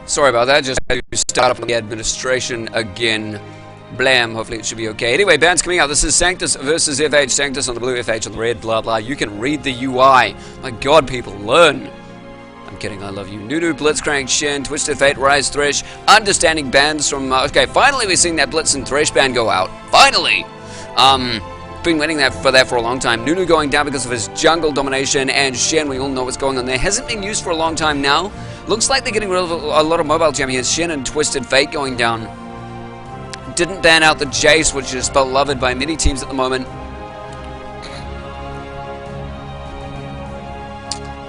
Sorry about that, just had to start up the administration again. Blam, hopefully it should be okay. Anyway, bands coming out. This is Sanctus versus FH. Sanctus on the blue, FH on the red, blah blah. You can read the UI. My god, people, learn. I'm kidding, I love you. Nunu, Blitzcrank, Shin, Twisted Fate, Rise, Thresh. Understanding bands from... okay, finally we're seeing that Blitz and Thresh band go out. Finally! Been waiting for that for a long time. Nunu going down because of his jungle domination, and Shen, we all know what's going on there. Hasn't been used for a long time now. Looks like they're getting rid of a lot of mobile champions. Shen and Twisted Fate going down. Didn't ban out the Jace, which is beloved by many teams at the moment.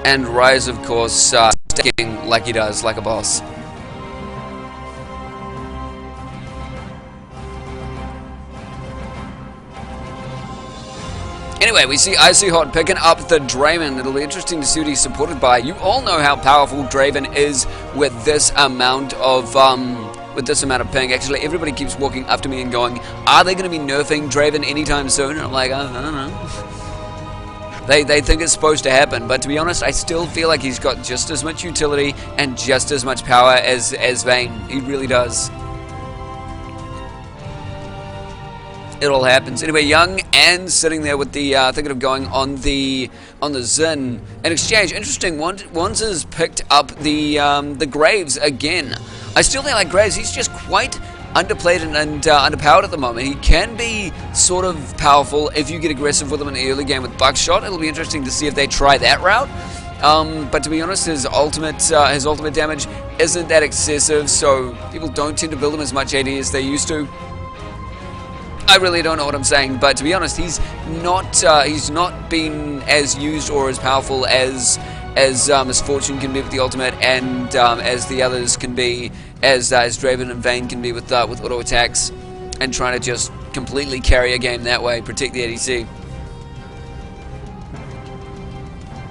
And Rise, of course, stacking like he does, like a boss. Anyway, we see Icy Hot picking up the Draven. It'll be interesting to see what he's supported by. You all know how powerful Draven is with this amount of ping. Actually, everybody keeps walking up to me and going, are they going to be nerfing Draven anytime soon? And I'm like, I don't know. They think it's supposed to happen, but to be honest, I still feel like he's got just as much utility and just as much power as Vayne. He really does. It all happens. Anyway, Young and sitting there with the thinking of going on the Xin. In exchange, interesting. Wands has picked up the Graves again. I still think like Graves, he's just quite underplayed and underpowered at the moment. He can be sort of powerful if you get aggressive with him in the early game with Buckshot. It'll be interesting to see if they try that route. But to be honest, his ultimate damage isn't that excessive, so people don't tend to build him as much AD as they used to. I really don't know what I'm saying, but to be honest, he's not been as used or as powerful as Misfortune can be with the ultimate, and as the others can be, as Draven and Vayne can be with auto attacks, and trying to just completely carry a game that way, protect the ADC.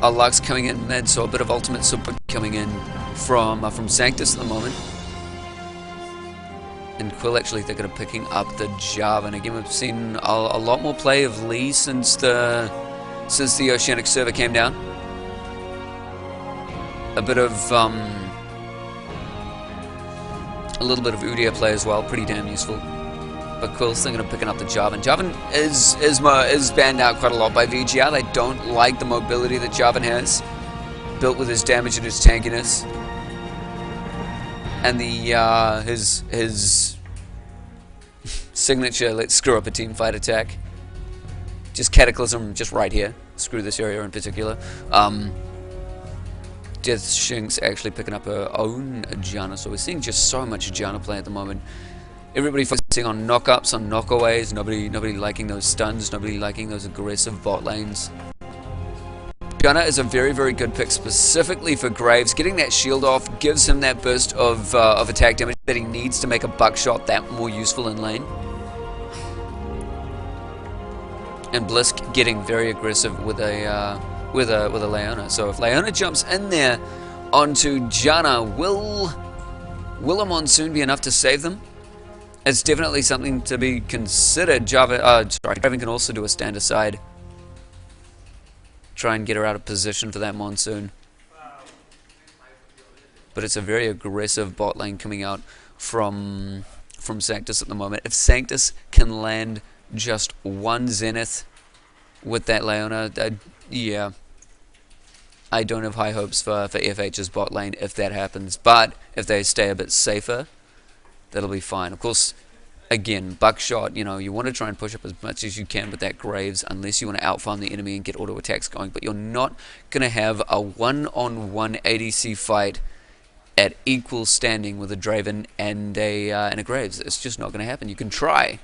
Lux coming in mid, so a bit of ultimate super coming in from Sanctus at the moment. And Quill actually thinking of picking up the Jarvan. Again, we've seen a lot more play of Lee since the Oceanic server came down. A little bit of Udyr play as well, pretty damn useful. But Quill's thinking of picking up the Jarvan. Jarvan is banned out quite a lot by VGR. They don't like the mobility that Jarvan has, built with his damage and his tankiness. And his signature, let's screw up a team fight attack. Just Cataclysm, just right here. Screw this area in particular. Death Shinx actually picking up her own Janna, so we're seeing just so much Janna play at the moment. Everybody focusing on knockups, on knockaways. Nobody liking those stuns. Nobody liking those aggressive bot lanes. Janna is a very, very good pick specifically for Graves. Getting that shield off gives him that burst of attack damage that he needs to make a Buckshot that more useful in lane. And Blisk getting very aggressive with a Leona. So if Leona jumps in there onto Janna, will a Monsoon be enough to save them? It's definitely something to be considered. Draven can also do a stand aside. Try and get her out of position for that Monsoon. But it's a very aggressive bot lane coming out from Sanctus at the moment. If Sanctus can land just one Zenith with that Leona, yeah, I don't have high hopes for FH's bot lane if that happens. But if they stay a bit safer, that'll be fine. Of course, again, Buckshot, you want to try and push up as much as you can with that Graves, unless you want to outfarm the enemy and get auto attacks going. But you're not going to have a one-on-one ADC fight at equal standing with a Draven and a Graves. It's just not going to happen. You can try.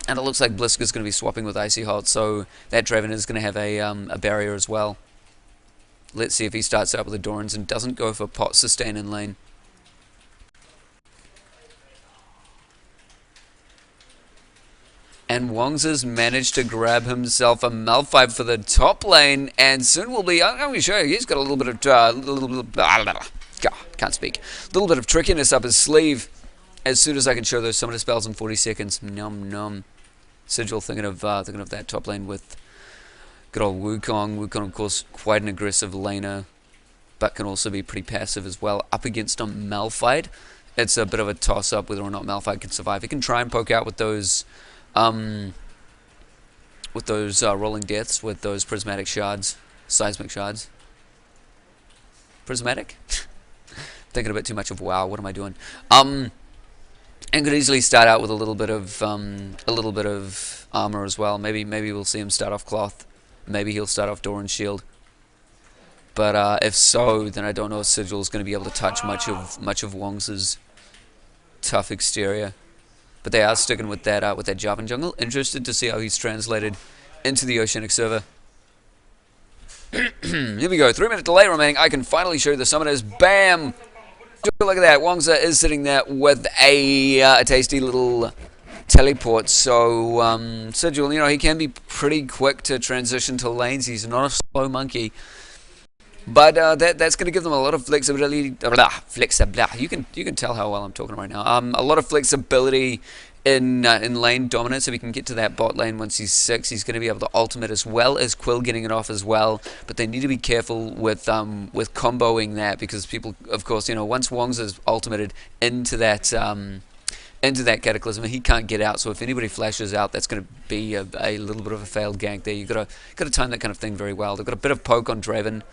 And it looks like Blisk is going to be swapping with Icy Hot, so that Draven is going to have a barrier as well. Let's see if he starts out with the Dorans and doesn't go for pot sustain in lane. And Wongs has managed to grab himself a Malphite for the top lane, and soon will be. I'm going to show you. He's got a little bit of can't speak. A little bit of trickiness up his sleeve. As soon as I can show those summoner spells in 40 seconds, nom. Sigil thinking of that top lane with good old Wukong. Wukong, of course, quite an aggressive laner. but can also be pretty passive as well. Up against a Malphite, it's a bit of a toss-up whether or not Malphite can survive. He can try and poke out with those rolling deaths, with those prismatic shards, seismic shards. Prismatic? Thinking a bit too much of WoW. What am I doing? And could easily start out with a little bit of armor as well. Maybe we'll see him start off cloth. Maybe he'll start off Doran's shield. But if so, then I don't know if Sigil's going to be able to touch much of Wong's tough exterior. But they are sticking with that Javan jungle. Interested to see how he's translated into the Oceanic server. Here we go. 3-minute delay remaining. I can finally show you the summoners. Bam! Look at that. Wongza is sitting there with a tasty little teleport. So Sigil, he can be pretty quick to transition to lanes. He's not a slow monkey. But that's going to give them a lot of flexibility. You can tell how well I'm talking right now. A lot of flexibility in lane dominance. If he can get to that bot lane once he's 6, he's going to be able to ultimate as well as Quill getting it off as well. But they need to be careful with comboing that, because people, of course, once Wong's is ultimated into that Cataclysm, he can't get out. So if anybody flashes out, that's going to be a little bit of a failed gank there. You've got to time that kind of thing very well. They've got a bit of poke on Draven.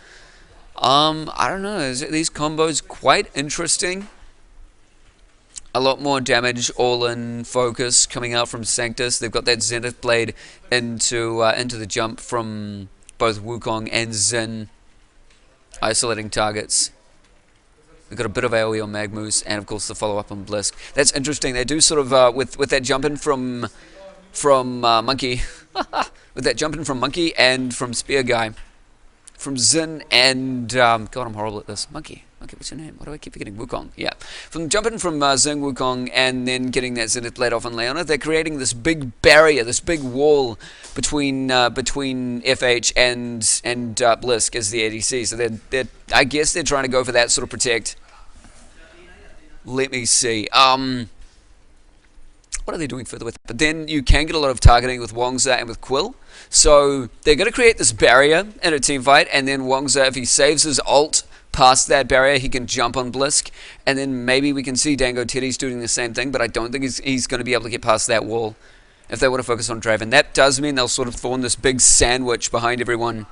I don't know. These combos quite interesting. A lot more damage, all-in focus coming out from Sanctus. They've got that Zenith Blade into the jump from both Wukong and Xin, isolating targets. They've got a bit of AoE on Magmoose, and of course the follow-up on Blisk. That's interesting. They do sort of with that jump in from Monkey, with that jump in from Monkey and from Spear Guy. From Xin and, God, I'm horrible at this. Monkey, what's your name? Why do I keep forgetting? Wukong, yeah. From jumping from Xin, Wukong, and then getting that Zenith Blade off on Leona, they're creating this big barrier, this big wall between FH and Blisk as the ADC. So I guess they're trying to go for that sort of protect. Let me see. What are they doing further with it? But then you can get a lot of targeting with Wongza and with Quill. So they're going to create this barrier in a team fight, and then Wongza, if he saves his ult past that barrier, he can jump on Blisk, and then maybe we can see Dango Teddy's doing the same thing, but I don't think he's going to be able to get past that wall if they want to focus on Draven. That does mean they'll sort of form this big sandwich behind everyone.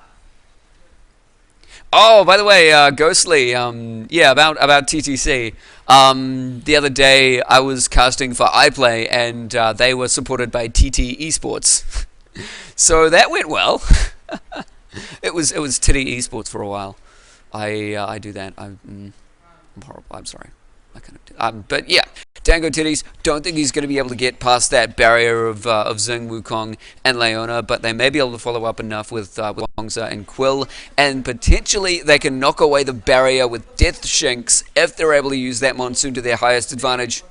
Oh, by the way, Ghostly, yeah, about TTC. The other day I was casting for iPlay, and they were supported by TT Esports. So that went well. It was Titty Esports for a while. I do that. I'm horrible. I'm sorry. I kind of do. But yeah, Dango Titties. Don't think he's going to be able to get past that barrier of Xing, Wukong, and Leona, but they may be able to follow up enough with Wongza and Quill, and potentially they can knock away the barrier with Death Shinks if they're able to use that Monsoon to their highest advantage.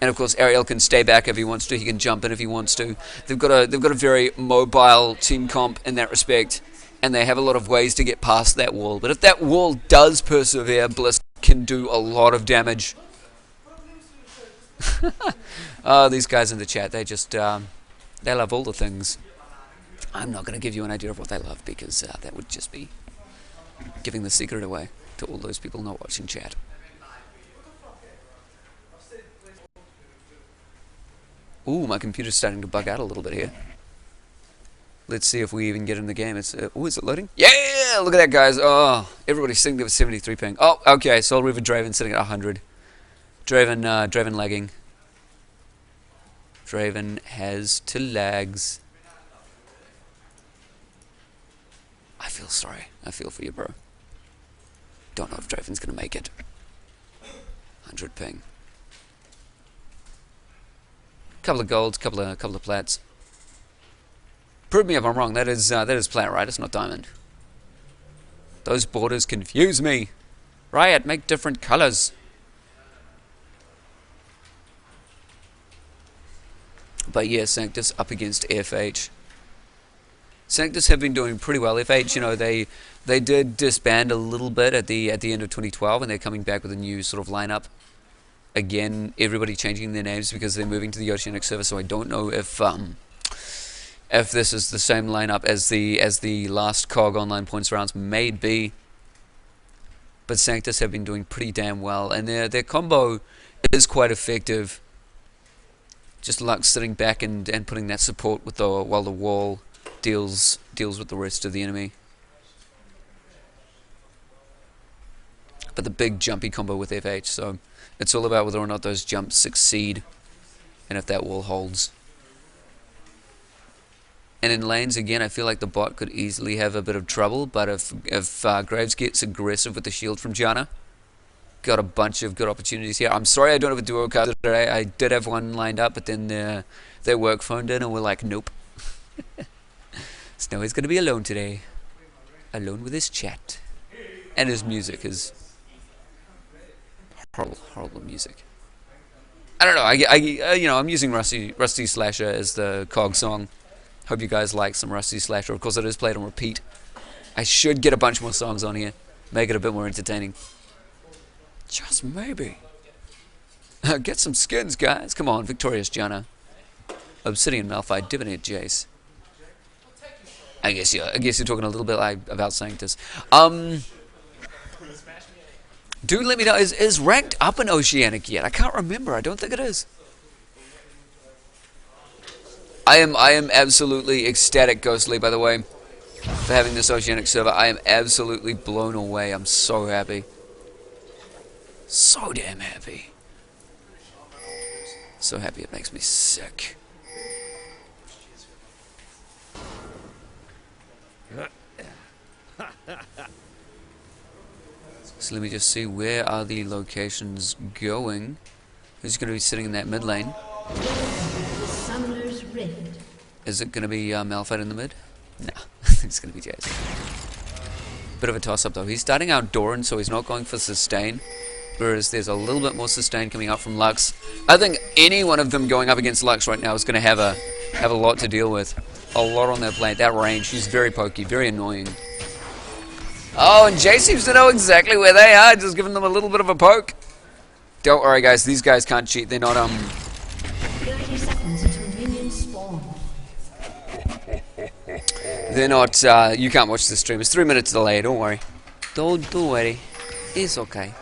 And of course, Ariel can stay back if he wants to. He can jump in if he wants to. They've got a very mobile team comp in that respect, and they have a lot of ways to get past that wall. But if that wall does persevere, Blisk can do a lot of damage. Oh, these guys in the chat, they just they love all the things. I'm not going to give you an idea of what they love, because that would just be giving the secret away to all those people not watching chat. Ooh, my computer's starting to bug out a little bit here. Let's see if we even get in the game. It's oh, is it loading? Yeah, look at that, guys. Oh, everybody's sitting there with 73 ping. Oh, okay. Soul Reaver Draven sitting at 100. Draven lagging. Draven has 2 lags. I feel sorry. I feel for you, bro. Don't know if Draven's gonna make it. 100 ping. Couple of golds, couple of plats. Prove me if I'm wrong. That is plat, right? It's not diamond. Those borders confuse me. Riot, make different colors. But yeah, Sanctus up against FH. Sanctus have been doing pretty well. FH, they did disband a little bit at the end of 2012, and they're coming back with a new sort of lineup. Again, everybody changing their names because they're moving to the Oceanic server, so I don't know if this is the same lineup as the last CoG online points rounds. May be. but Sanctus have been doing pretty damn well, and their combo is quite effective. Just Lux sitting back and putting that support with while the wall deals with the rest of the enemy. But the big jumpy combo with FH, so it's all about whether or not those jumps succeed and if that wall holds. And in lanes, again, I feel like the bot could easily have a bit of trouble, but if Graves gets aggressive with the shield from Janna, got a bunch of good opportunities here. I'm sorry I don't have a duo card today. I did have one lined up, but then their work phoned in and we're like, nope. Snowy's going to be alone today. Alone with his chat. And his music is horrible, horrible music. I don't know. I'm using Rusty Slasher as the CoG song. Hope you guys like some Rusty Slasher. Of course, it is played on repeat. I should get a bunch more songs on here. Make it a bit more entertaining. Just maybe. Get some skins, guys. Come on, Victorious Janna. Obsidian Malphite, Divinate Jace. I guess you're talking a little bit about Sanctus. Dude, let me know. Is ranked up in Oceanic yet? I can't remember. I don't think it is. I am absolutely ecstatic, Ghostly, by the way, for having this Oceanic server. I am absolutely blown away. I'm so happy. So damn happy. So happy it makes me sick. So let me just see, where are the locations going? Who's going to be sitting in that mid lane? Is it going to be Malphite in the mid? No, it's going to be Jason. Bit of a toss up though. He's starting out Doran, so he's not going for sustain. Whereas there's a little bit more sustain coming out from Lux. I think any one of them going up against Lux right now is going to have a lot to deal with. A lot on their plate. That range, she's very pokey, very annoying. Oh, and Jay seems to know exactly where they are, just giving them a little bit of a poke. Don't worry, guys. These guys can't cheat. They're not 30 seconds until minions spawn. They're not. You can't watch the stream. It's 3 minutes delay. Don't worry. Don't worry. It's okay.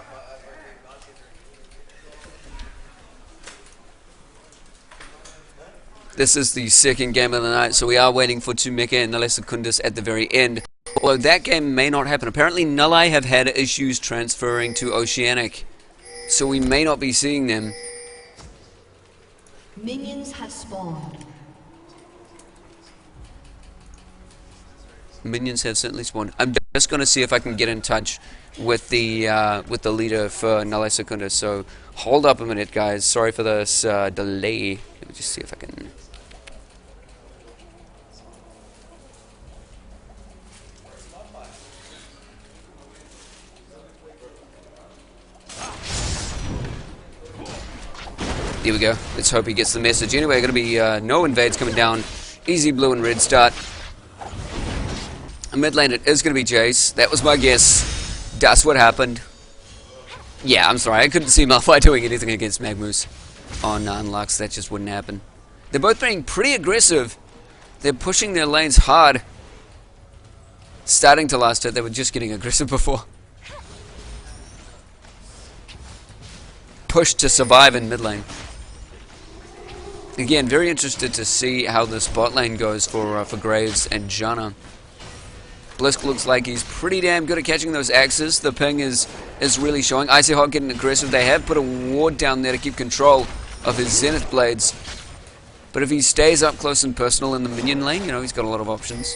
This is the second game of the night, so we are waiting for Tumeka and Nale Secundus at the very end. Although that game may not happen. Apparently, Nulai have had issues transferring to Oceanic, so we may not be seeing them. Minions have spawned. Minions have certainly spawned. I'm just going to see if I can get in touch with the leader for Nale Secundus. So hold up a minute, guys. Sorry for this delay. Let me just see if I can. Here we go. Let's hope he gets the message. Anyway, going to be no invades coming down. Easy blue and red start. Mid lane, it is going to be Jace. That was my guess. That's what happened. Yeah, I'm sorry. I couldn't see Malphite doing anything against Magmoose on Lux. That just wouldn't happen. They're both being pretty aggressive. They're pushing their lanes hard. Starting to last hit. They were just getting aggressive before. Push to survive in mid lane. Again, very interested to see how this bot lane goes for Graves and Janna. Blisk looks like he's pretty damn good at catching those axes. The ping is really showing. Icy Hawk getting aggressive. They have put a ward down there to keep control of his Zenith Blades. But if he stays up close and personal in the minion lane, you know, he's got a lot of options.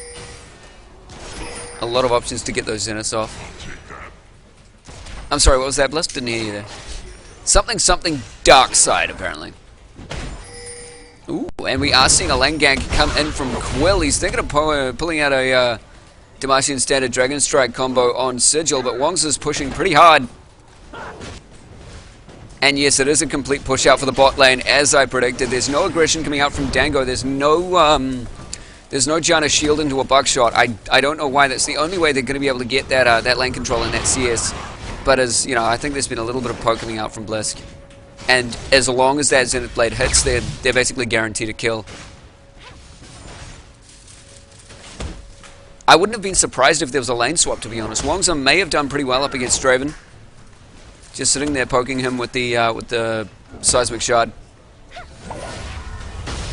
A lot of options to get those Zeniths off. I'm sorry, what was that, Blisk? Didn't hear you there. Something dark side, apparently. Ooh, and we are seeing a lane gank come in from Quill. He's thinking of pulling out a Damascene Standard Dragon Strike combo on Sigil, but Wongs is pushing pretty hard. And yes, it is a complete push out for the bot lane, as I predicted. There's no aggression coming out from Dango. There's no Janna shield into a buckshot. I don't know why. That's the only way they're going to be able to get that lane control in that CS. But as you know, I think there's been a little bit of poke coming out from Blisk. And as long as that Zenith Blade hits, they're basically guaranteed a kill. I wouldn't have been surprised if there was a lane swap, to be honest. Wongza may have done pretty well up against Draven. Just sitting there poking him with the seismic shard.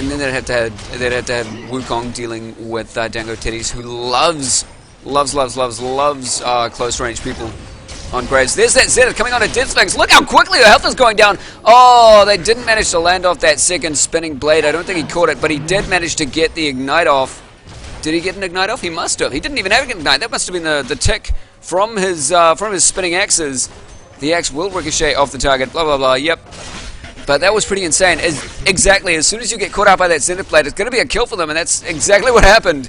And then they'd have to have Wukong dealing with Dango Teddies, who loves close range people on Graves. There's that Zed coming on a Dead Sphinx. Look how quickly the health is going down. Oh, they didn't manage to land off that second spinning blade. I don't think he caught it, but he did manage to get the ignite off. Did he get an ignite off? He must have. He didn't even have an ignite. That must have been the tick from his spinning axes. The axe will ricochet off the target. Blah blah blah. Yep. But that was pretty insane. Exactly. As soon as you get caught out by that Zenith blade, it's going to be a kill for them, and that's exactly what happened.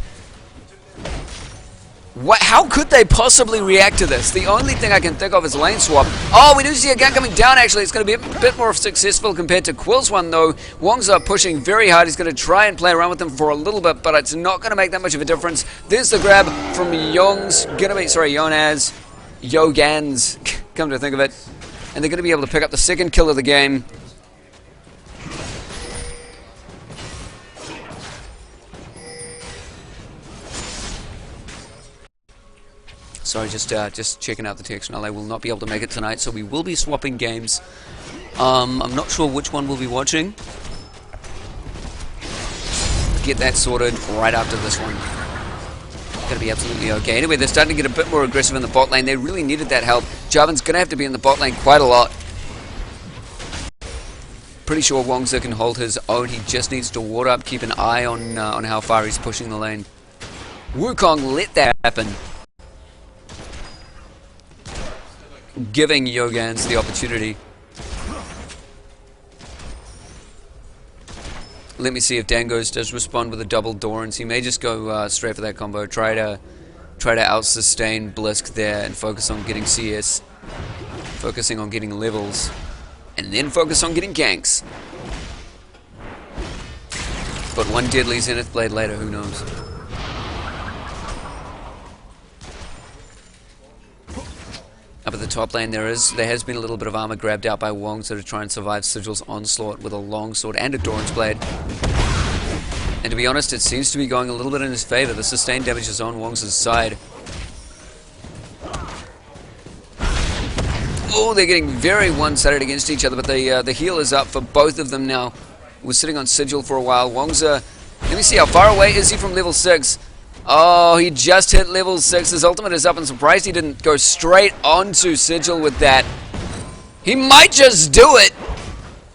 How could they possibly react to this? The only thing I can think of is lane swap. Oh, we do see a gun coming down, actually. It's going to be a bit more successful compared to Quill's one, though. Wongza pushing very hard. He's going to try and play around with them for a little bit, but it's not going to make that much of a difference. There's the grab from Yong's. Yonaz. Yogans, come to think of it. And they're going to be able to pick up the second kill of the game. Sorry, just checking out the text. Now, I will not be able to make it tonight, so we will be swapping games. I'm not sure which one we'll be watching. Get that sorted right after this one. Gonna be absolutely okay. Anyway, they're starting to get a bit more aggressive in the bot lane. They really needed that help. Jarvan's gonna have to be in the bot lane quite a lot. Pretty sure Wongza can hold his own. He just needs to ward up, keep an eye on how far he's pushing the lane. Wukong let that happen, giving Yogans the opportunity. Let me see if Dangos does respond with a double Dorans. He may just go straight for that combo. Try to out-sustain Blisk there and focus on getting CS. Focusing on getting levels. And then focus on getting ganks. But one deadly Zenith Blade later, who knows? Up at the top lane, there has been a little bit of armor grabbed out by Wongza to try and survive Sigil's onslaught with a longsword and a Doran's blade. And to be honest, it seems to be going a little bit in his favor. The sustained damage is on Wongza's side. Oh, they're getting very one-sided against each other, but the heal is up for both of them now. We're sitting on Sigil for a while. Wongza, let me see, how far away is he from level 6? Oh, he just hit level 6. His ultimate is up. I'm surprised he didn't go straight onto Sigil with that. He might just do it.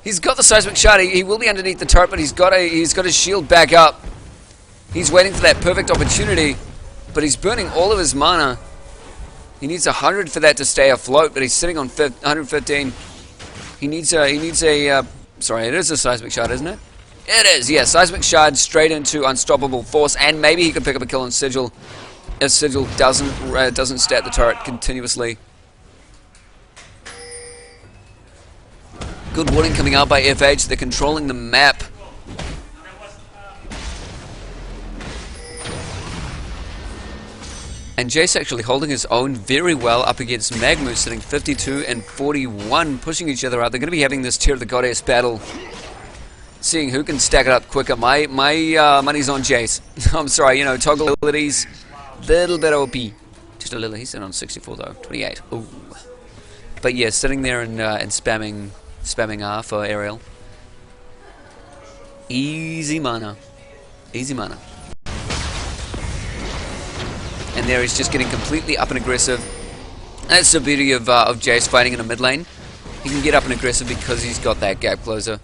He's got the seismic shard. He will be underneath the turret, but he's got his shield back up. He's waiting for that perfect opportunity, but he's burning all of his mana. He needs 100 for that to stay afloat, but he's sitting on 115. He needs a sorry, it is a seismic shard, isn't it? It is, yeah. Seismic shard straight into unstoppable force, and maybe he could pick up a kill on Sigil if Sigil doesn't stat the turret continuously. Good warning coming out by FH. They're controlling the map. And Jace actually holding his own very well up against Magmu, sitting 52 and 41, pushing each other out. They're going to be having this Tear of the Goddess battle, seeing who can stack it up quicker. My money's on Jace. I'm sorry, you know, toggle abilities, little bit OP. Just a little. He's sitting on 64 though, 28. Ooh. But yeah, sitting there and spamming R for Ariel. Easy mana. Easy mana. And there he's just getting completely up and aggressive. That's the beauty of Jace fighting in a mid lane. He can get up and aggressive because he's got that gap closer.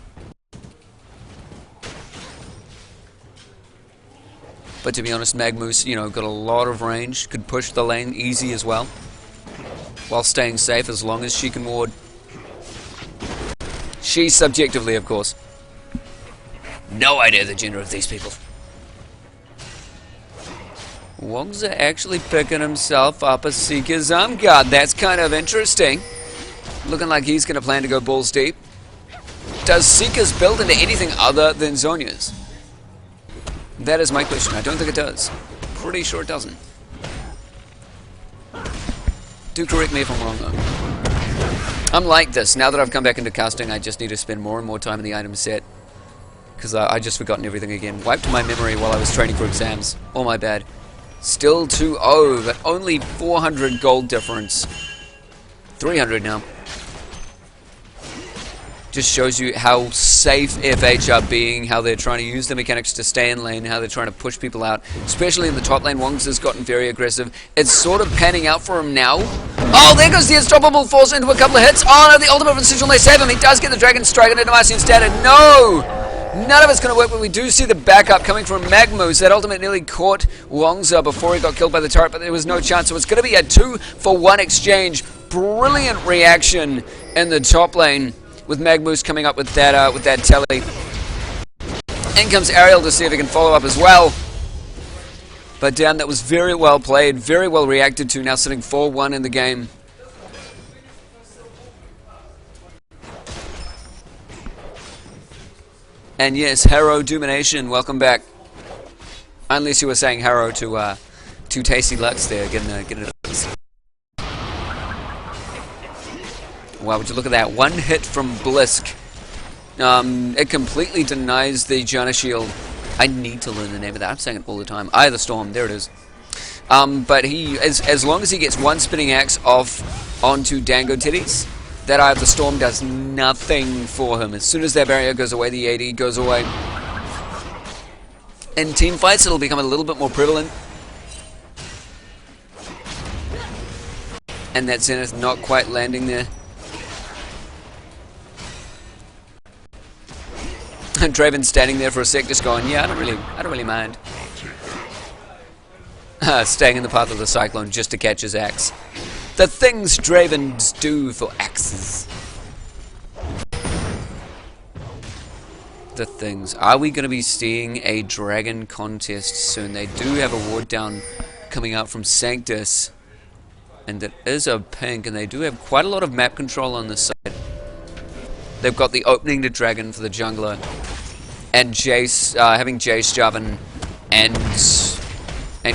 But to be honest, Magmoose, you know, got a lot of range. Could push the lane easy as well, while staying safe as long as she can ward. She subjectively, of course. No idea the gender of these people. Wongza actually picking himself up a Seeker's Arm Guard. That's kind of interesting. Looking like he's going to plan to go balls deep. Does Seeker's build into anything other than Zhonya's? That is my question. I don't think it does. Pretty sure it doesn't. Do correct me if I'm wrong, though. I'm like this. Now that I've come back into casting, I just need to spend more and more time in the item set. Because I just forgotten everything again. Wiped my memory while I was training for exams. All my bad. Still 2-0, but only 400 gold difference. 300 now. Just shows you how safe FH are being, how they're trying to use the mechanics to stay in lane, how they're trying to push people out, especially in the top lane. Wongs has gotten very aggressive. It's sort of panning out for him now. Oh, there goes the unstoppable force into a couple of hits. Oh no, the ultimate from Sigil may save him. He does get the Dragon Strike into Marcy instead, and no! None of it's going to work, but we do see the backup coming from Magmus. That ultimate nearly caught Wongza before he got killed by the turret, but there was no chance. So it's going to be a 2-for-1 exchange. Brilliant reaction in the top lane, with Magmus coming up with that telly. In comes Ariel to see if he can follow up as well. But down, that was very well played, very well reacted to, now sitting 4-1 in the game. And yes, Harrow Domination, welcome back. Unless you were saying Harrow to Tasty Lux there, getting it. Wow, would you look at that? One hit from Blisk. It completely denies the Janna Shield. I need to learn the name of that. I'm saying it all the time. Eye of the Storm, there it is. But he, as long as he gets one spinning axe off onto Dango Titties, that Eye of the Storm does nothing for him. As soon as that barrier goes away, the AD goes away. In team fights, it'll become a little bit more prevalent. And that Zenith not quite landing there. And Draven's standing there for a sec, just going, yeah, I don't really mind. Staying in the path of the Cyclone just to catch his axe. The things Dravens do for axes. The things. Are we going to be seeing a dragon contest soon? They do have a ward down coming out from Sanctus. And it is a pink, and they do have quite a lot of map control on this side. They've got the opening to dragon for the jungler. And Jace, having Jace, Jarvan, and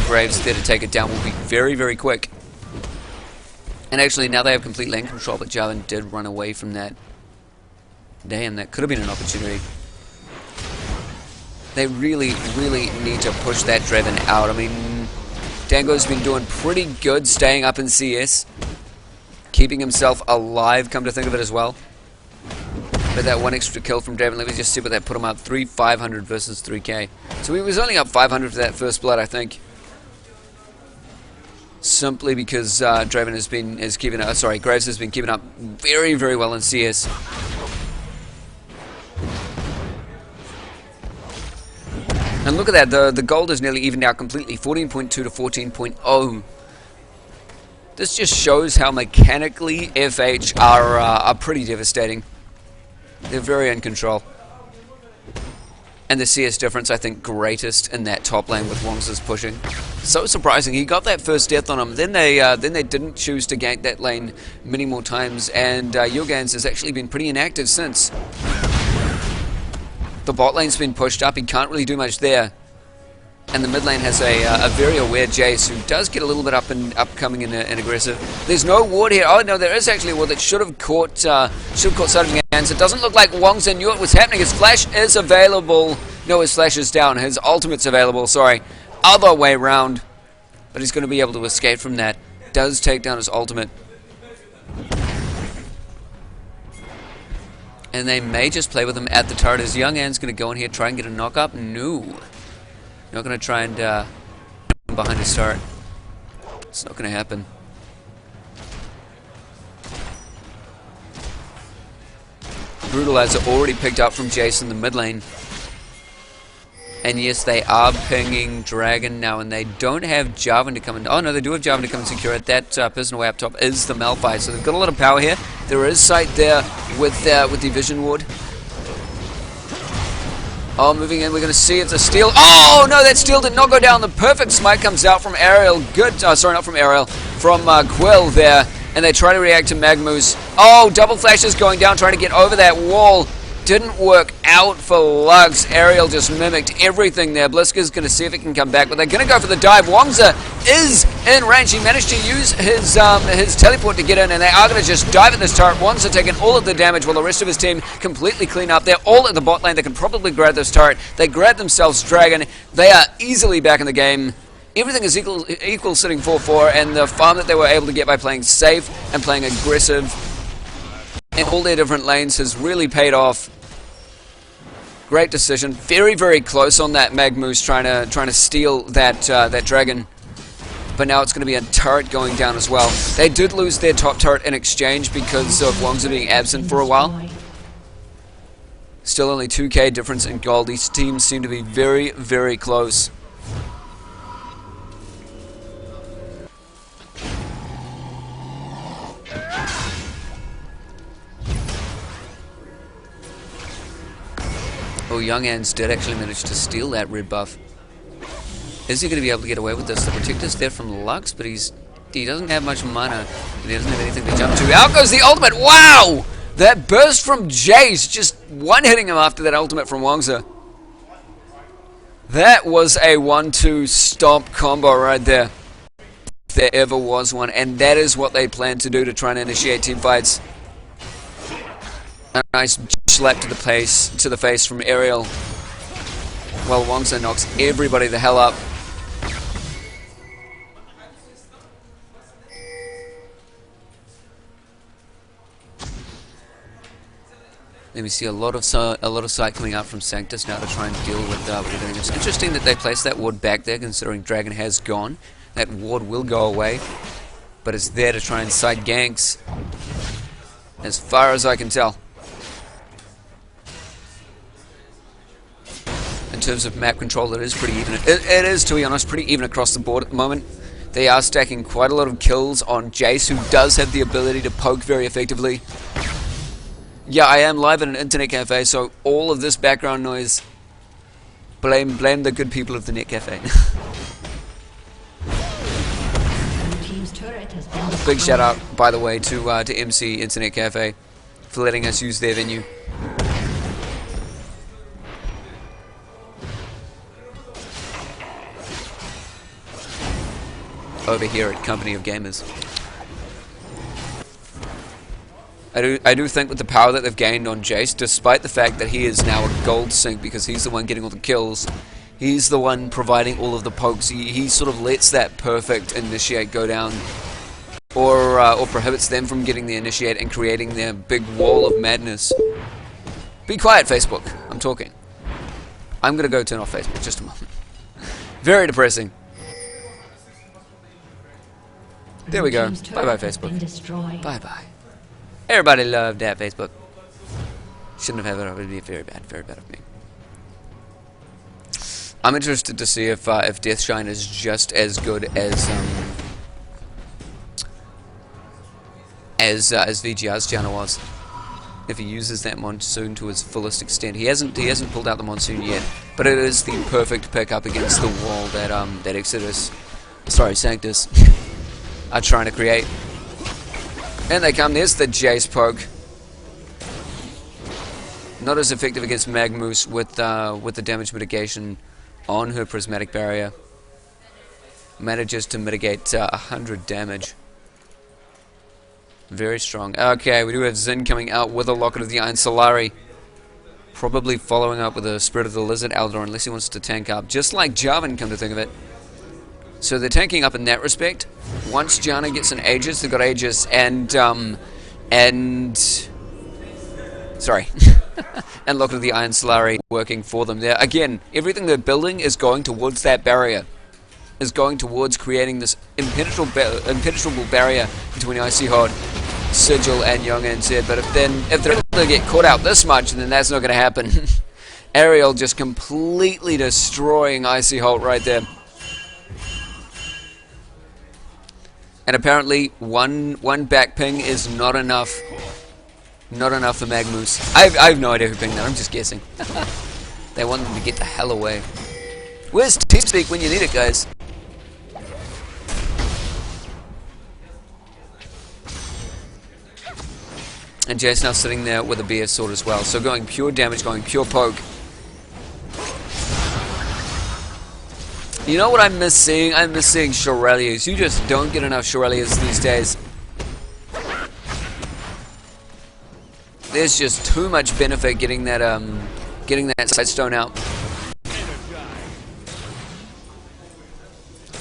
Graves there to take it down will be very, very quick. And actually, now they have complete lane control, but Jarvan did run away from that. Damn, that could have been an opportunity. They really, really need to push that Draven out. I mean, Dango's been doing pretty good staying up in CS. Keeping himself alive, come to think of it as well. But that one extra kill from Draven, let me just see what that put him up. 3,500 versus 3k. So he was only up 500 for that first blood, I think. Simply because Draven is keeping up, Graves has been keeping up very, very well in CS. And look at that, the gold is nearly evened out completely, 14.2 to 14.0. This just shows how mechanically FH are pretty devastating. They're very in control. And the CS difference, I think, greatest in that top lane with Wong's pushing. So surprising. He got that first death on him. Then they didn't choose to gank that lane many more times. And Yogans has actually been pretty inactive since. The bot lane's been pushed up. He can't really do much there. And the mid lane has a very aware Jace who does get a little bit upcoming and aggressive. There's no ward here. Oh no, there is actually a ward that should have caught sight of his hands. It doesn't look like Wongza knew it was happening. His flash is available. No, his flash is down. His ultimate's available. Sorry, other way round. But he's going to be able to escape from that. Does take down his ultimate. And they may just play with him at the turret. Is Young An's going to go in here try and get a knock up? No. Not going to try and behind his turret. It's not going to happen. Brutalizer already picked up from Jason the mid lane. And yes, they are pinging Dragon now, and they don't have Jarvan to come in. Oh no, they do have Jarvan to come and secure it. That person away up top is the Malphite, so they've got a lot of power here. There is sight there with the Vision Ward. Oh, moving in, we're going to see it's a steal. Oh, no, that steal did not go down. The perfect smite comes out from Ariel. Good, sorry, not from Ariel, from Quill there. And they try to react to Magmus. Oh, double flashes going down, trying to get over that wall. Didn't work out for Lux. Ariel just mimicked everything there. Blisker's going to see if it can come back, but they're going to go for the dive. Wongza is in range. He managed to use his teleport to get in, and they are going to just dive at this turret. Wongza taking all of the damage while the rest of his team completely clean up. They're all at the bot lane. They can probably grab this turret. They grab themselves Dragon. They are easily back in the game. everything is equal sitting 4-4, and the farm that they were able to get by playing safe and playing aggressive in all their different lanes has really paid off. Great decision. Very, very close on that Magmoose trying to steal that that dragon. But now it's going to be a turret going down as well. They did lose their top turret in exchange because of Wongza being absent for a while. Still only 2k difference in gold. These teams seem to be very, very close. Oh, Young Ans did actually manage to steal that red buff. Is he going to be able to get away with this? The Protector's there from Lux, but he doesn't have much mana, and he doesn't have anything to jump to. Out goes the ultimate! Wow! That burst from Jace, just one-hitting him after that ultimate from Wongza. That was a 1-2 stomp combo right there. If there ever was one, and that is what they plan to do to try and initiate team fights. A nice slap to the face from Aerial, while Wongza knocks everybody the hell up. Let me see a lot of sight coming out from Sanctus now to try and deal with everything. It's interesting that they placed that ward back there, considering Dragon has gone. That ward will go away, but it's there to try and sight ganks, as far as I can tell. In terms of map control, it is pretty even. It is, to be honest, pretty even across the board at the moment. They are stacking quite a lot of kills on Jace, who does have the ability to poke very effectively. Yeah, I am live at an internet cafe, so all of this background noise, blame the good people of the net cafe. Big shout out, by the way, to MC Internet Cafe for letting us use their venue. Over here at Company of Gamers. I do think with the power that they've gained on Jace, despite the fact that he is now a gold sink because he's the one getting all the kills, he's the one providing all of the pokes. He sort of lets that perfect initiate go down, or prohibits them from getting the initiate and creating their big wall of madness. Be quiet, Facebook. I'm talking. I'm gonna go turn off Facebook just a moment. Very depressing. There we go. Bye-bye, Facebook. Bye-bye. Everybody loved that, Facebook. Shouldn't have had it. It would be very bad of me. I'm interested to see if Deathshine is just as good as VGR's channel was. If he uses that Monsoon to its fullest extent. He hasn't pulled out the Monsoon yet, but it is the perfect pick up against the wall that Sanctus are trying to create. And they come. There's the Jace poke. Not as effective against Magmoose with the damage mitigation on her prismatic barrier. Manages to mitigate 100 damage. Very strong. Okay, we do have Xin coming out with a Locket of the Iron Solari. Probably following up with a Spirit of the Lizard Eldor, unless he wants to tank up. Just like Jarvan, come to think of it. So they're tanking up in that respect. Once Janna gets an Aegis, they've got Aegis and sorry. And Locket of the Iron Solari working for them there. Again, everything they're building is going towards that barrier. Is going towards creating this impenetrable barrier between Icy Hot, Sigil, and Young and Zed. But if they're able to get caught out this much, then that's not going to happen. Ariel just completely destroying Icy Holt right there. And apparently, one back ping is not enough. Not enough for Magmoose. I have no idea who pinged that. I'm just guessing. They want them to get the hell away. Where's TeamSpeak when you need it, guys? And Jace now sitting there with a BF sword as well. So going pure damage, going pure poke. You know what I miss seeing? I miss seeing Shurelya's. You just don't get enough Shurelya's these days. There's just too much benefit getting that Sightstone out.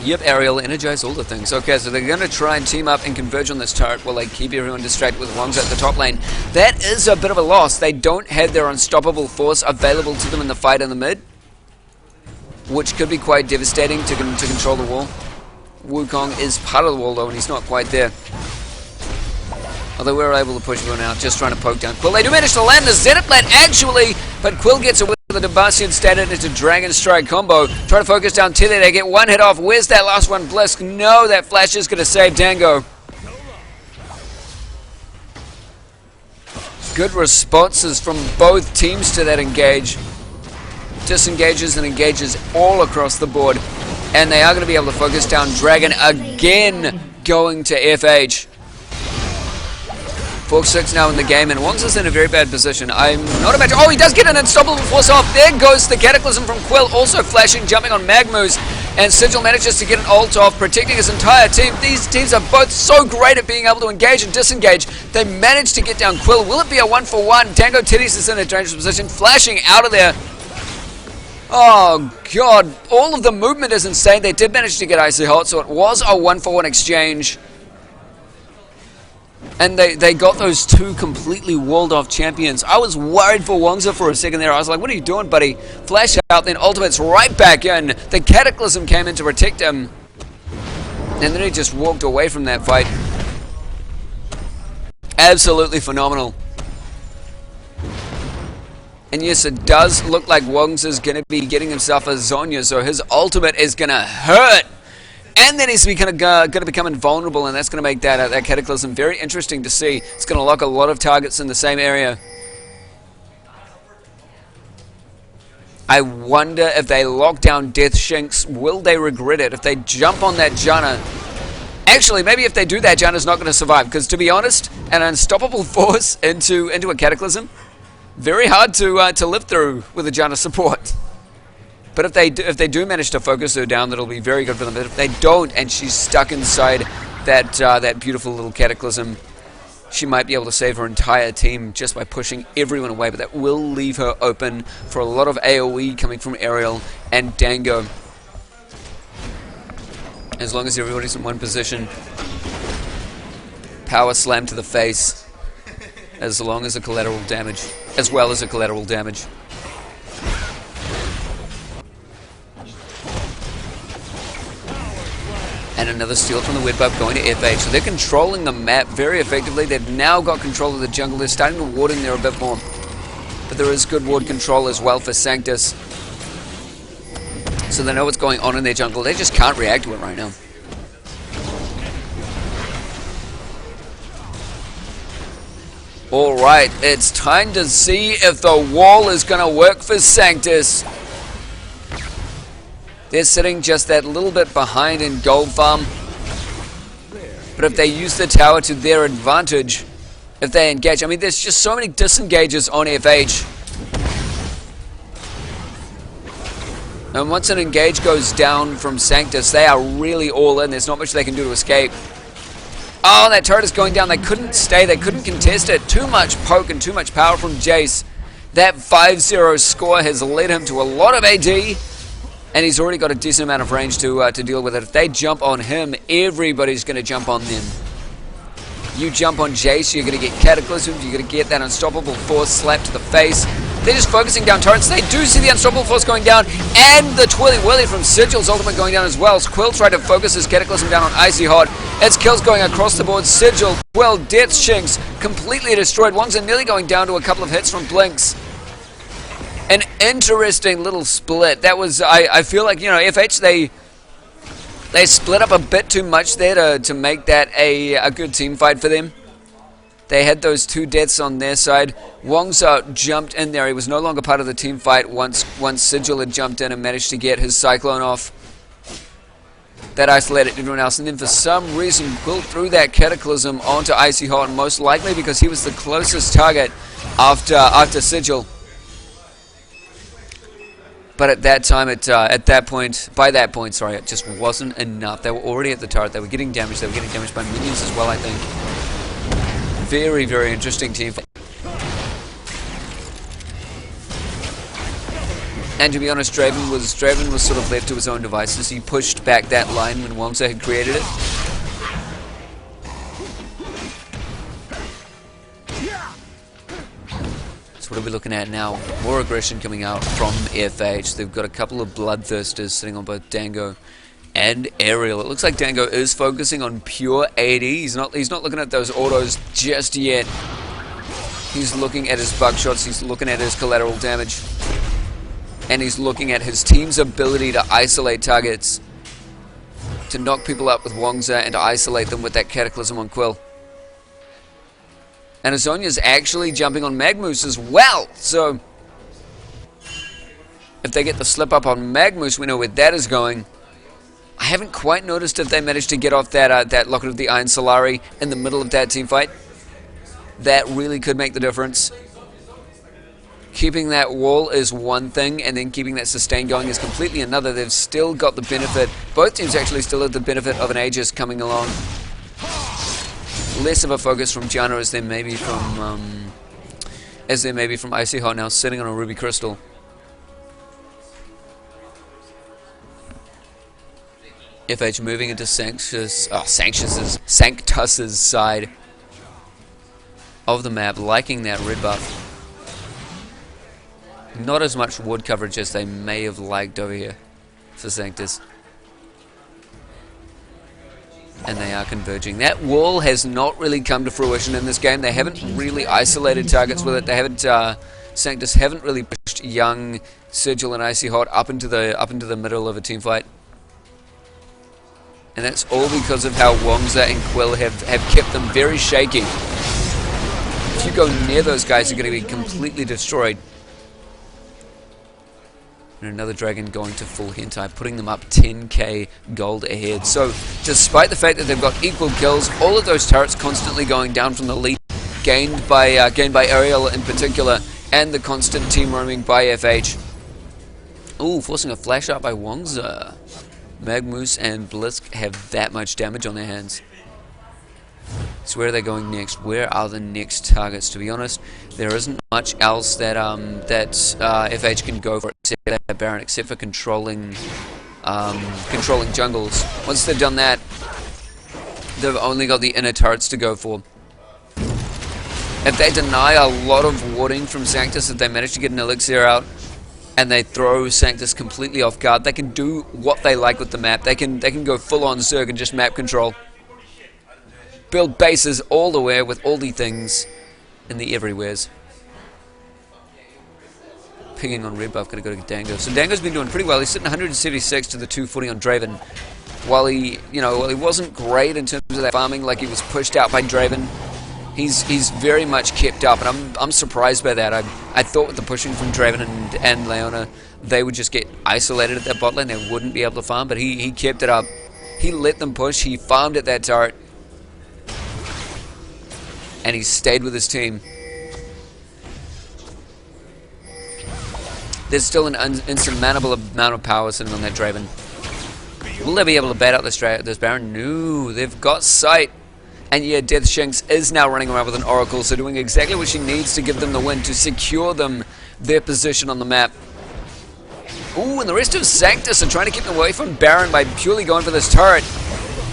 Yep, Ariel, energize all the things. Okay, so they're going to try and team up and converge on this turret while they keep everyone distracted with Wongs at the top lane. That is a bit of a loss. They don't have their unstoppable force available to them in the fight in the mid, which could be quite devastating to control the wall. Wukong is part of the wall though, and he's not quite there. Although we were able to push everyone out, just trying to poke down Quill. They do manage to land the Zenith plant, actually, but Quill gets away with the Demacian standard into Dragon Strike combo. Try to focus down Tilly, they get one hit off. Where's that last one, Blisk? No, that flash is going to save Dango. Good responses from both teams to that engage. Disengages and engages all across the board. And they are going to be able to focus down Dragon again, going to FH. 4-6 now in the game, and Wongs is in a very bad position. I'm not imagining. Oh, he does get an unstoppable force off. There goes the Cataclysm from Quill, also flashing, jumping on Magmus, and Sigil manages to get an ult off, protecting his entire team. These teams are both so great at being able to engage and disengage. They managed to get down Quill. Will it be a 1-for-1? Dango Titties is in a dangerous position, flashing out of there. Oh, God. All of the movement is insane. They did manage to get Icy Hot, so it was a 1-for-1 exchange. And they got those two completely walled off champions. I was worried for Wongza for a second there. I was like, what are you doing, buddy? Flash out, then ultimate's right back in. The Cataclysm came in to protect him. And then he just walked away from that fight. Absolutely phenomenal. And yes, it does look like Wongs is going to be getting himself a Zonya, so his ultimate is going to hurt. And then he's going to become invulnerable, and that's going to make that Cataclysm very interesting to see. It's going to lock a lot of targets in the same area. I wonder if they lock down Death Shinx, will they regret it? If they jump on that Janna... Actually, maybe if they do that, Janna's not going to survive, because to be honest, an unstoppable force into a Cataclysm, very hard to live through with a Janna support. But if they do manage to focus her down, that'll be very good for them. But if they don't, and she's stuck inside that beautiful little Cataclysm, she might be able to save her entire team just by pushing everyone away. But that will leave her open for a lot of AoE coming from Ariel and Dango. As long as everybody's in one position, power slam to the face. As long as a collateral damage, as well as a collateral damage. And another steal from the Weird Buff going to FH. So they're controlling the map very effectively. They've now got control of the jungle. They're starting to ward in there a bit more. But there is good ward control as well for Sanctus. So they know what's going on in their jungle. They just can't react to it right now. Alright, it's time to see if the wall is going to work for Sanctus. They're sitting just that little bit behind in gold farm. But if they use the tower to their advantage, if they engage, I mean, there's just so many disengages on FH. And once an engage goes down from Sanctus, they are really all in. There's not much they can do to escape. Oh, that turret is going down. They couldn't stay. They couldn't contest it. Too much poke and too much power from Jace. That 5-0 score has led him to a lot of AD. And he's already got a decent amount of range to deal with it. If they jump on him, everybody's going to jump on them. You jump on Jace, you're going to get Cataclysms, you're going to get that unstoppable force slapped to the face. They're just focusing down turrets. They do see the unstoppable force going down, and the Twirly Whirly from Sigil's ultimate going down as well. Quill tried to focus his Cataclysm down on Icy Hot. Its kills going across the board. Sigil, Quill, Death Shinx, completely destroyed. Wongs are nearly going down to a couple of hits from Blinks. An interesting little split. That was, I feel like, you know, FH, they split up a bit too much there to make that a good team fight for them. They had those two deaths on their side. Wongza jumped in there. He was no longer part of the team fight once Sigil had jumped in and managed to get his Cyclone off. That isolated everyone else. And then for some reason, Quill threw that Cataclysm onto Icy Hot, most likely because he was the closest target after Sigil. But at that time, by that point, sorry, it just wasn't enough. They were already at the turret. They were getting damaged. They were getting damaged by minions as well, I think. Very, very interesting team. And to be honest, Draven was sort of left to his own devices. He pushed back that line when Wongza had created it. So what are we looking at now? More aggression coming out from FH. They've got a couple of bloodthirsters sitting on both Dango and Aerial. It looks like Dango is focusing on pure AD. He's not looking at those autos just yet. He's looking at his buckshots. He's looking at his collateral damage. And he's looking at his team's ability to isolate targets, to knock people up with Wongza and to isolate them with that Cataclysm on Quill. And Azonia's actually jumping on Magmoose as well. So if they get the slip up on Magmoose, we know where that is going. I haven't quite noticed if they managed to get off that that Locket of the Iron Solari in the middle of that team fight. That really could make the difference. Keeping that wall is one thing, and then keeping that sustain going is completely another. They've still got the benefit. Both teams actually still have the benefit of an Aegis coming along. Less of a focus from Janna as there may be from Icy Hot now sitting on a Ruby Crystal. FH moving into Sanctus's side of the map, liking that red buff. Not as much wood coverage as they may have liked over here for Sanctus. And they are converging. That wall has not really come to fruition in this game. They haven't really isolated targets with it. They haven't. Sanctus haven't really pushed young Sigil and Icy Hot up into the middle of a team fight. And that's all because of how Wongza and Quill have kept them very shaky. If you go near those guys, you're going to be completely destroyed. And another dragon going to full hentai, putting them up 10k gold ahead. So, despite the fact that they've got equal kills, all of those turrets constantly going down from the lead, gained by Ariel in particular, and the constant team roaming by FH. Ooh, forcing a flash out by Wongza. Magmoose and Blisk have that much damage on their hands. So where are they going next? Where are the next targets? To be honest, there isn't much else that FH can go for except that Baron, except for controlling jungles. Once they've done that, they've only got the inner turrets to go for. If they deny a lot of warding from Sanctus, if they manage to get an elixir out, and they throw Sanctus completely off guard, they can do what they like with the map. They can go full on Zerg and just map control. Build bases all the way with all the things in the everywheres. Pinging on red buff, gotta go to Dango. So Dango's been doing pretty well. He's sitting 176 to the 240 on Draven. While he wasn't great in terms of that farming, like he was pushed out by Draven, he's very much kept up, and I'm surprised by that. I thought with the pushing from Draven and Leona, they would just get isolated at that bot lane. They wouldn't be able to farm, but he kept it up. He let them push. He farmed at that turret. And he stayed with his team. There's still an insurmountable amount of power sitting on that Draven. Will they be able to bat out this Baron? No, they've got sight. And yeah, Death Shinx is now running around with an Oracle, so doing exactly what she needs to give them the win, to secure them their position on the map. Ooh, and the rest of Sanctus are trying to keep them away from Baron by purely going for this turret.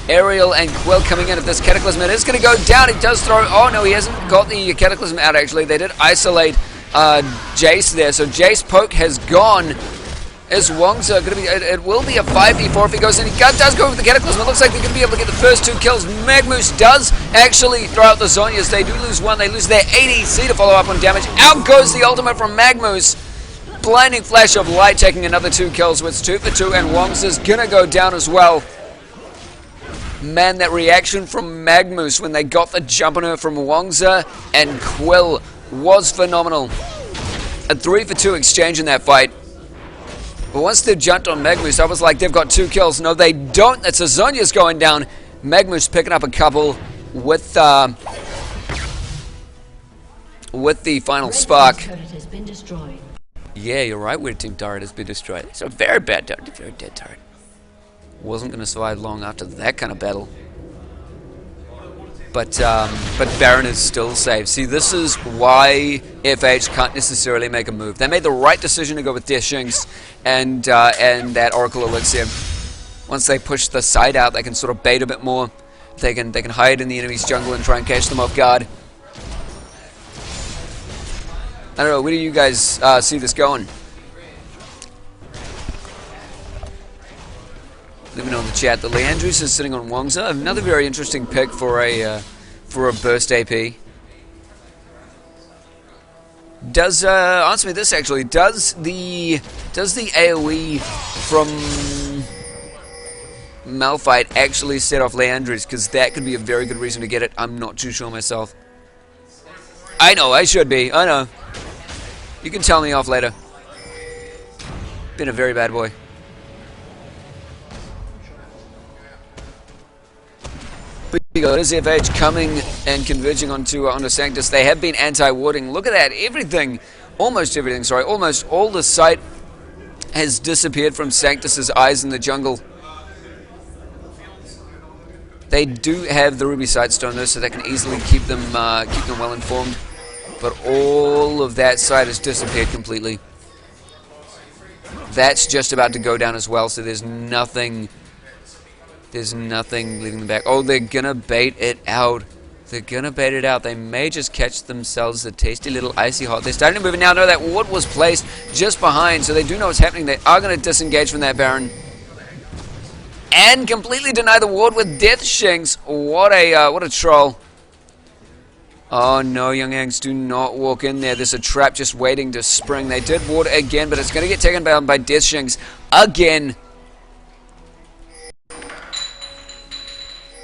Aerial and Quill coming in. If this Cataclysm is going to go down, he does throw... Oh, no, he hasn't got the Cataclysm out, actually. They did isolate Jace there. So Jace poke has gone. Is Wongza going to be... It will be a 5v4 if he goes in. He does go with the Cataclysm. It looks like they're going to be able to get the first two kills. Magmoose does actually throw out the Zhonya's. They do lose one. They lose their ADC to follow up on damage. Out goes the ultimate from Magmoose. Blinding flash of light taking another 2 kills. With 2 for 2, and Wongza's going to go down as well. Man, that reaction from Magmoose when they got the jump on her from Wongza and Quill was phenomenal. A 3 for 2 exchange in that fight. But once they've jumped on Magmoose, I was like, they've got 2 kills. No, they don't. That's Azonia's going down. Magmoose picking up a couple with the final spark. Yeah, you're right. Weird team turret has been destroyed. It's a very bad turret. Very dead turret. Wasn't going to survive long after that kind of battle. But Baron is still safe. See, this is why FH can't necessarily make a move. They made the right decision to go with Death Shinx and that Oracle Elixir. Once they push the side out, they can sort of bait a bit more. They can hide in the enemy's jungle and try and catch them off guard. I don't know, where do you guys see this going? Let me know in the chat. The Leandrews is sitting on Wangza. Another very interesting pick for a burst AP. Does answer me this actually? Does the AOE from Malphite actually set off Leandrews? Because that could be a very good reason to get it. I'm not too sure myself. I know, I should be. I know. You can tell me off later. Been a very bad boy. But you go, there's FH coming and converging onto Sanctus. They have been anti-warding. Look at that. Everything, almost everything, sorry, almost all the sight has disappeared from Sanctus's eyes in the jungle. They do have the Ruby Sightstone though, so they can easily keep them well informed. But all of that sight has disappeared completely. That's just about to go down as well, so there's nothing leaving them back. Oh, they're gonna bait it out. They're gonna bait it out. They may just catch themselves a tasty little icy hot. They're starting to move it now. No, that ward was placed just behind, so they do know what's happening. They are gonna disengage from that Baron. And completely deny the ward with Death Shinx. What a troll. Oh no, Young Yangs, do not walk in there. There's a trap just waiting to spring. They did ward again, but it's gonna get taken down by Death Shinx again.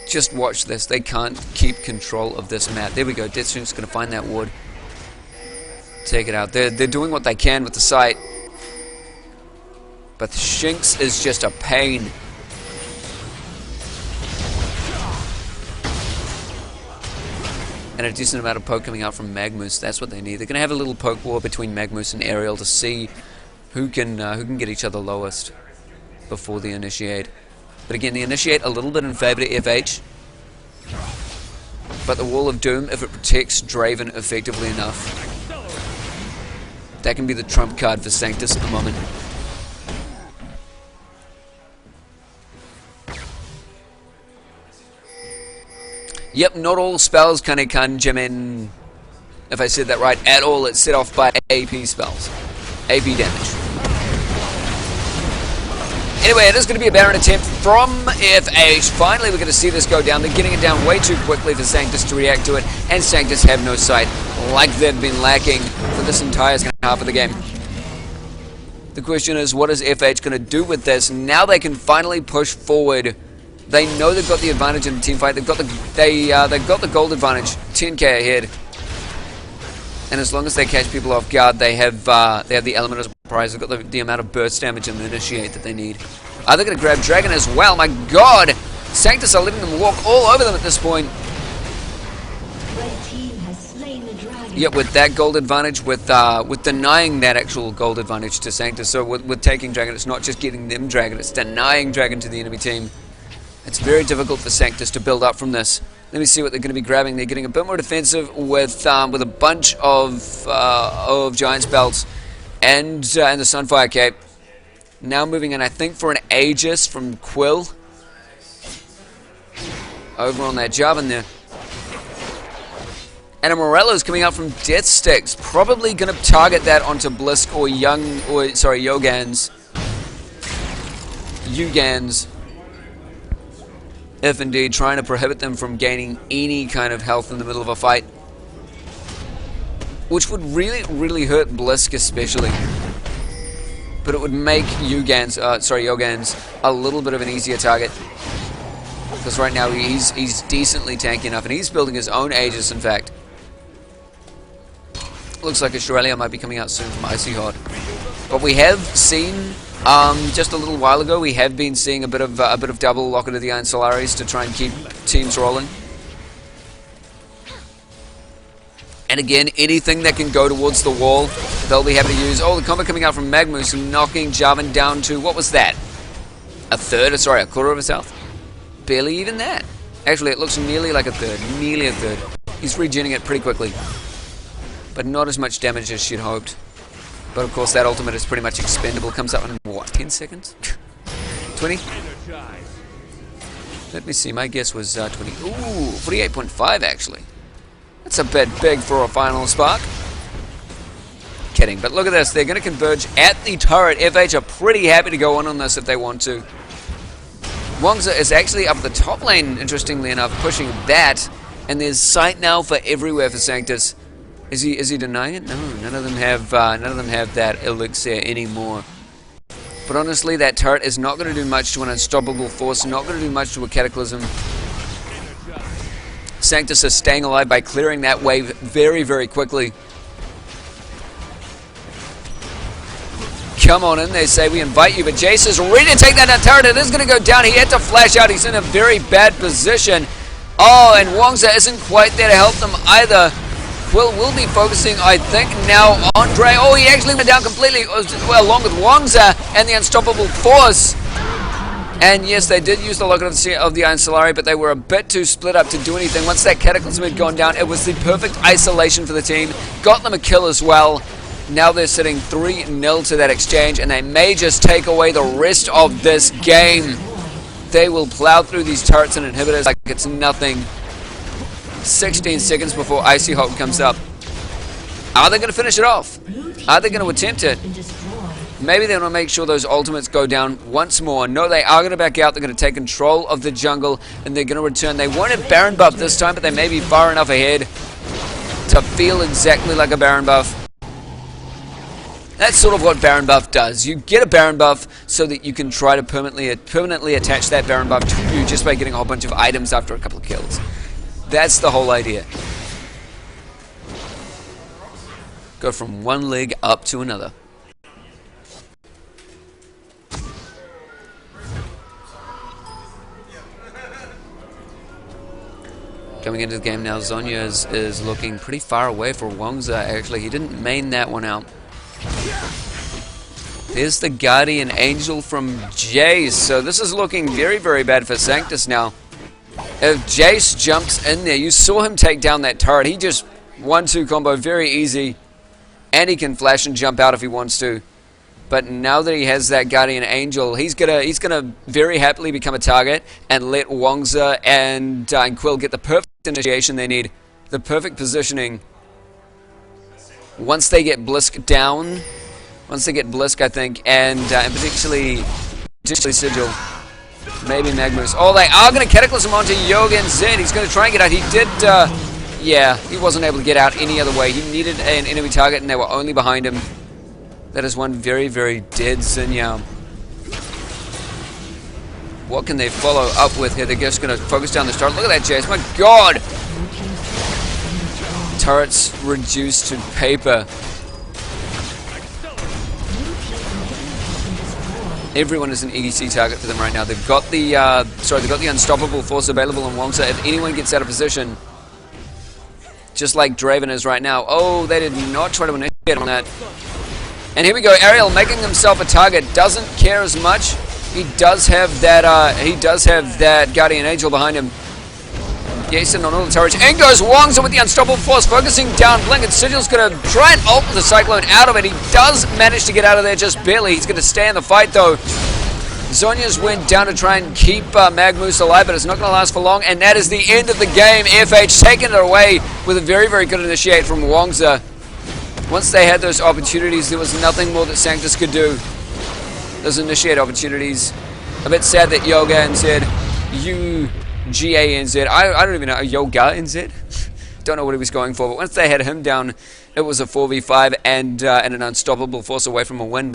Just watch this. They can't keep control of this map. There we go. Death Shinx is going to find that ward. Take it out. They're doing what they can with the sight. But the Shinx is just a pain. And a decent amount of poke coming out from Magmus. That's what they need. They're going to have a little poke war between Magmus and Ariel to see who can get each other lowest before they initiate. But again, they initiate a little bit in favor to FH. But the Wall of Doom, if it protects Draven effectively enough, that can be the trump card for Sanctus at the moment. Yep, not all spells can in, if I said that right, at all. It's set off by AP spells. AP damage. Anyway, it is going to be a Baron attempt from FH. Finally, we're going to see this go down. They're getting it down way too quickly for Sanctus to react to it, and Sanctus have no sight, like they've been lacking for this entire second half of the game. The question is, what is FH going to do with this? Now they can finally push forward. They know they've got the advantage in the team fight. They've got the gold advantage, 10k ahead. And as long as they catch people off guard, they have the element of surprise. They've got the amount of burst damage and the initiate that they need. They're going to grab Dragon as well. My God! Sanctus are letting them walk all over them at this point. Red team has slain the dragon. Yep, with that gold advantage, with denying that actual gold advantage to Sanctus. So with taking Dragon, it's not just getting them Dragon, it's denying Dragon to the enemy team. It's very difficult for Sanctus to build up from this. Let me see what they're going to be grabbing. They're getting a bit more defensive with a bunch of Giant's Belts and the Sunfire Cape. Now moving in, I think, for an Aegis from Quill. Over on that Jarvan there. And a Morello's coming out from Death Sticks. Probably going to target that onto Blisk or Yogans. If indeed, trying to prohibit them from gaining any kind of health in the middle of a fight. Which would really, really hurt Blisk especially. But it would make Yogans a little bit of an easier target. Because right now he's decently tanky enough, and he's building his own Aegis, in fact. Looks like Australia might be coming out soon from Icy Hot. But we have seen, just a little while ago, we have been seeing a bit of double Locket of the Iron Solaris to try and keep teams rolling. And again, anything that can go towards the wall, they'll be happy to use. Oh, the combo coming out from Magmus, knocking Jarvan down to, what was that? A quarter of his health? Barely even that. Actually, it looks nearly like a third. Nearly a third. He's regenning it pretty quickly. But not as much damage as she'd hoped. But of course, that ultimate is pretty much expendable. Comes up in, what, 10 seconds? 20? Let me see. My guess was 20. Ooh, 48.5 actually. That's a bit big for a final spark. Kidding. But look at this. They're going to converge at the turret. FH are pretty happy to go on this if they want to. Wongza is actually up the top lane, interestingly enough, pushing that. And there's sight now for everywhere for Sanctus. Is he denying it? No, none of them have that elixir anymore. But honestly, that turret is not going to do much to an unstoppable force, not going to do much to a cataclysm. Sanctus is staying alive by clearing that wave very, very quickly. Come on in, they say, we invite you, but Jace is ready to take that turret. It is going to go down. He had to flash out. He's in a very bad position. Oh, and Wongza isn't quite there to help them either. Quill will be focusing, I think, now on Dre. Oh, he actually went down completely, well, along with Wongza and the unstoppable force. And yes, they did use the Locket of the Iron Solari, but they were a bit too split up to do anything. Once that Cataclysm had gone down, it was the perfect isolation for the team. Got them a kill as well. Now they're sitting 3-0 to that exchange, and they may just take away the rest of this game. They will plow through these turrets and inhibitors like it's nothing. 16 seconds before Icy Hawk comes up. Are they going to finish it off? Are they going to attempt it? Maybe they want to make sure those ultimates go down once more. No, they are going to back out. They're going to take control of the jungle, and they're going to return. They won't have Baron buff this time, but they may be far enough ahead to feel exactly like a Baron buff. That's sort of what Baron buff does. You get a Baron buff so that you can try to permanently attach that Baron buff to you just by getting a whole bunch of items after a couple of kills. That's the whole idea. Go from one leg up to another. Coming into the game now, Zhonya is looking pretty far away for Wongza, actually. He didn't main that one out. There's the Guardian Angel from Jace. So this is looking very, very bad for Sanctus now. If Jace jumps in there, you saw him take down that turret. He just 1-2 combo, very easy. And he can flash and jump out if he wants to. But now that he has that Guardian Angel, he's gonna very happily become a target and let Wongza and Quill get the perfect initiation they need. The perfect positioning. Once they get Blisk down, I think, and potentially Sigil, maybe Magmus. Oh, they are going to Cataclysm onto Yogen Zed. He's going to try and get out. He did, yeah, he wasn't able to get out any other way. He needed an enemy target, and they were only behind him. That is one very, very dead Xinyao. What can they follow up with here? They're just going to focus down the turret. Look at that, Jace. My God! Turrets reduced to paper. Everyone is an EDC target for them right now. They've got the unstoppable force available on Wongza. If anyone gets out of position, just like Draven is right now. Oh, they did not try to initiate on that. And here we go. Ariel making himself a target. Doesn't care as much. He does have that Guardian Angel behind him. Jason on all the turrets. In goes Wongza with the unstoppable force, focusing down Blink, and Sigil's going to try and ult the Cyclone out of it. He does manage to get out of there just barely. He's going to stay in the fight though. Zhonya's went down to try and keep Magmus alive, but it's not going to last for long, and that is the end of the game. FH taking it away with a very, very good initiate from Wongza. Once they had those opportunities, there was nothing more that Sanctus could do. Those initiate opportunities. A bit sad that Yoga NZ, UGANZ, I don't even know, Yoga NZ? Don't know what he was going for, but once they had him down, it was a 4v5 and an unstoppable force away from a win.